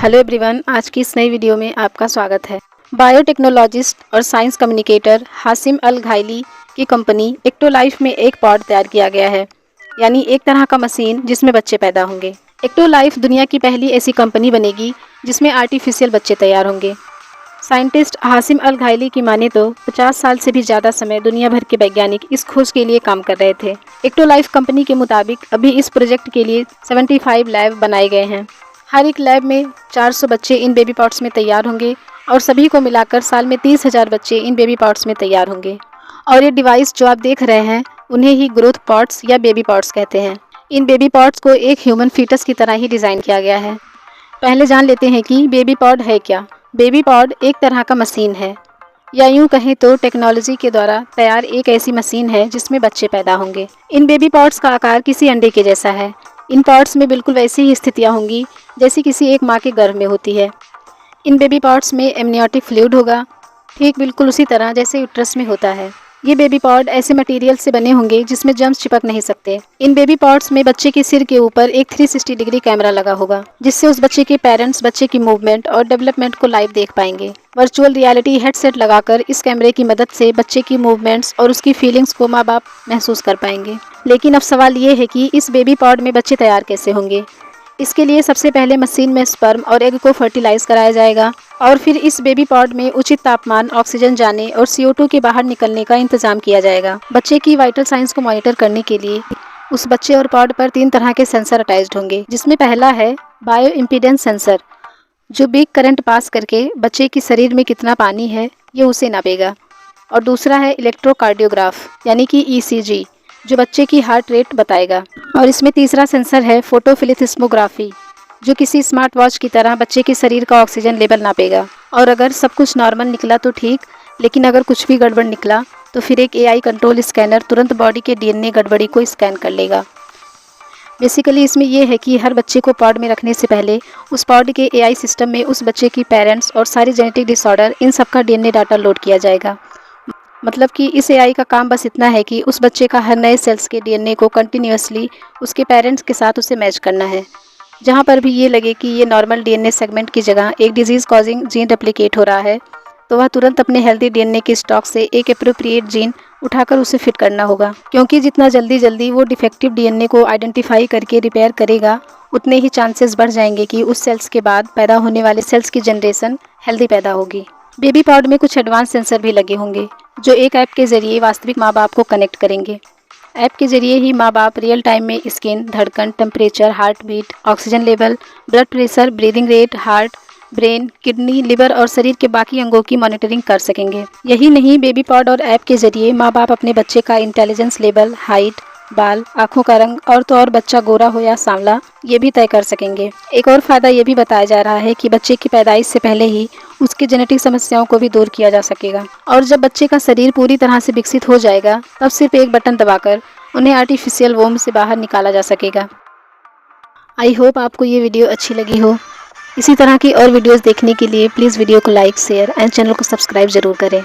Hello everyone, आज की इस नई वीडियो में आपका स्वागत है। बायोटेक्नोलॉजिस्ट और साइंस कम्युनिकेटर हाशिम अल घाइली की कंपनी एक्टोलाइफ में एक पॉड तैयार किया गया है, यानी एक तरह का मशीन जिसमें बच्चे पैदा होंगे। एक्टोलाइफ दुनिया की पहली ऐसी कंपनी बनेगी जिसमें आर्टिफिशियल बच्चे तैयार होंगे। साइंटिस्ट हाशिम अल घाइली की माने तो 50 साल से भी ज़्यादा समय दुनिया भर के वैज्ञानिक इस खोज के लिए काम कर रहे थे। एक्टोलाइफ कंपनी के मुताबिक अभी इस प्रोजेक्ट के लिए 75 लैब बनाए गए हैं। हर एक लैब में 400 बच्चे इन बेबी पॉट्स में तैयार होंगे और सभी को मिलाकर साल में 30,000 बच्चे इन बेबी पॉट्स में तैयार होंगे। और ये डिवाइस जो आप देख रहे हैं उन्हें ही ग्रोथ पॉट्स या बेबी पॉट्स कहते हैं। इन बेबी पॉट्स को एक ह्यूमन फीटस की तरह ही डिज़ाइन किया गया है। पहले जान लेते हैं कि बेबी पॉड है क्या। बेबी पॉड एक तरह का मशीन है, या यूँ कहें तो टेक्नोलॉजी के द्वारा तैयार एक ऐसी मशीन है जिसमें बच्चे पैदा होंगे। इन बेबी पॉड्स का आकार किसी अंडे के जैसा है। इन पॉड्स में बिल्कुल वैसी ही स्थितियाँ होंगी जैसी किसी एक माँ के गर्भ में होती है। इन बेबी पॉड्स में एमनियोटिक फ्लूइड होगा, ठीक बिल्कुल उसी तरह जैसे यूट्रस में होता है। ये बेबी पॉड ऐसे मटेरियल से बने होंगे जिसमें जर्म्स चिपक नहीं सकते। इन बेबी पॉड्स में बच्चे के सिर के ऊपर एक 360 डिग्री कैमरा लगा होगा, जिससे उस बच्चे के पेरेंट्स बच्चे की मूवमेंट और डेवलपमेंट को लाइव देख पाएंगे। वर्चुअल रियलिटी हेडसेट लगाकर इस कैमरे की मदद से बच्चे की मूवमेंट्स और उसकी फीलिंग्स को माँ बाप महसूस कर पाएंगे। लेकिन अब सवाल ये है कि इस बेबी पॉड में बच्चे तैयार कैसे होंगे। इसके लिए सबसे पहले मशीन में स्पर्म और एग को फर्टिलाइज कराया जाएगा और फिर इस बेबी पॉड में उचित तापमान, ऑक्सीजन जाने और CO2 के बाहर निकलने का इंतजाम किया जाएगा। बच्चे की वाइटल साइंस को मॉनिटर करने के लिए उस बच्चे और पॉड पर 3 तरह के सेंसर अटैच्ड होंगे, जिसमें पहला है बायो इम्पीडेंस सेंसर, जो बिग करंट पास करके बच्चे के शरीर में कितना पानी है ये उसे नापेगा। और दूसरा है इलेक्ट्रोकार्डियोग्राफ यानी कि ECG, जो बच्चे की हार्ट रेट बताएगा। और इसमें तीसरा सेंसर है फोटोफिलिथिस्मोग्राफी, जो किसी स्मार्ट वॉच की तरह बच्चे के शरीर का ऑक्सीजन लेवल नापेगा। और अगर सब कुछ नॉर्मल निकला तो ठीक, लेकिन अगर कुछ भी गड़बड़ निकला तो फिर एक AI कंट्रोल स्कैनर तुरंत बॉडी के DNA गड़बड़ी को स्कैन कर लेगा। बेसिकली इसमें यह है कि हर बच्चे को पॉड में रखने से पहले उस पॉड के AI सिस्टम में उस बच्चे की पेरेंट्स और सारी जेनेटिक डिसऑर्डर इन सब का DNA डाटा लोड किया जाएगा। मतलब कि इस AI का काम बस इतना है कि उस बच्चे का हर नए सेल्स के DNA को कंटिन्यूसली उसके पेरेंट्स के साथ उसे मैच करना है। जहाँ पर भी ये लगे कि ये नॉर्मल DNA सेगमेंट की जगह एक डिजीज़ कॉजिंग जीन रेप्लिकेट हो रहा है, तो वह तुरंत अपने हेल्दी DNA के स्टॉक से एक एप्रोप्रिएट जीन उठाकर उसे फिट करना होगा। क्योंकि जितना जल्दी वो डिफेक्टिव DNA को आइडेंटिफाई करके रिपेयर करेगा, उतने ही चांसेस बढ़ जाएंगे कि उस सेल्स के बाद पैदा होने वाले सेल्स की जनरेशन हेल्दी पैदा होगी। बेबी पॉड में कुछ एडवांस सेंसर भी लगे होंगे, जो एक ऐप के जरिए वास्तविक माँ बाप को कनेक्ट करेंगे। ऐप के जरिए ही माँ बाप रियल टाइम में स्किन, धड़कन, temperature, heart beat, oxygen level, blood pressure, breathing rate, heart, brain, kidney, liver और शरीर के बाकी अंगों की मॉनिटरिंग कर सकेंगे। यही नहीं, बेबी पॉड और ऐप के जरिए माँ बाप अपने बच्चे का इंटेलिजेंस लेवल, हाइट, बाल, आँखों का रंग और तो और बच्चा गोरा हो या सांवला ये भी तय कर सकेंगे। एक और फ़ायदा ये भी बताया जा रहा है कि बच्चे की पैदाइश से पहले ही उसकी जेनेटिक समस्याओं को भी दूर किया जा सकेगा। और जब बच्चे का शरीर पूरी तरह से विकसित हो जाएगा, तब सिर्फ एक बटन दबाकर उन्हें आर्टिफिशियल वोम से बाहर निकाला जा सकेगा। आई होप आपको ये वीडियो अच्छी लगी हो। इसी तरह की और वीडियोस देखने के लिए प्लीज़ वीडियो को लाइक, शेयर एंड चैनल को सब्सक्राइब ज़रूर करें।